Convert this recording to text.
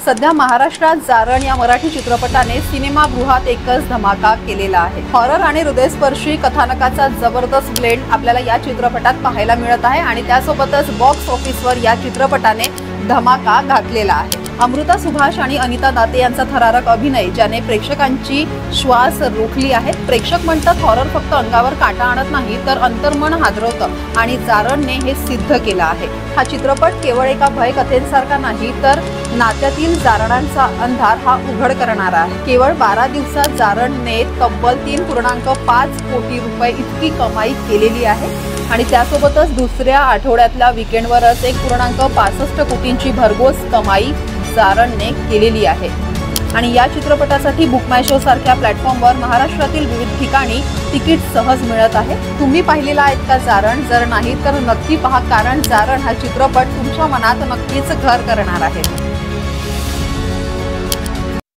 सध्या महाराष्ट्रात जारण या मराठी चित्रपटाने सिनेमागृहात एकच धमाका केलेला आहे। हॉरर आणि हृदयस्पर्शी कथानकाचा जबरदस्त ब्लेंड आपल्याला या चित्रपटात पाहायला मिळत आहे आणि त्यासोबतच बॉक्स ऑफिसवर या चित्रपटाने धमाका घातलेला आहे। अमृता सुभाष आणि अनिता दाते यांचा थरारक अभिनय ज्याने प्रेक्षकांची श्वास रोखली आहे। प्रेक्षक म्हणतात हॉरर फक्त अंगावर काटा आणत नाही तर अंतर्मन हादरवतं आणि जारणने हे सिद्ध केलं आहे। हा चित्रपट केवळ एका भयकथेसारखा नाही तर नात्यातील जारणांचा अंधार हा उघड करणारा आहे। केवळ 12 दिवसात जारणने तब्बल 3.5 कोटी रुपये इतकी कमाई केलेली आहे आणि त्यासोबतच दुसऱ्या आठवड्यातल्या वीकेंडवरच 1.65 कोटींची भरघोस कमाई जारणने केलेली आहे। आणि या चित्रपटासाठी बुक माय शो सारख्या प्लॅटफॉर्मवर महाराष्ट्रातील विविध ठिकाणी तिकीट सहज मिळत आहे। तुम्ही पाहिलेला आहेत का जारण? जर नाही तर नक्की पहा, कारण जारण हा चित्रपट तुमच्या मनात नक्कीच घर करणार आहे।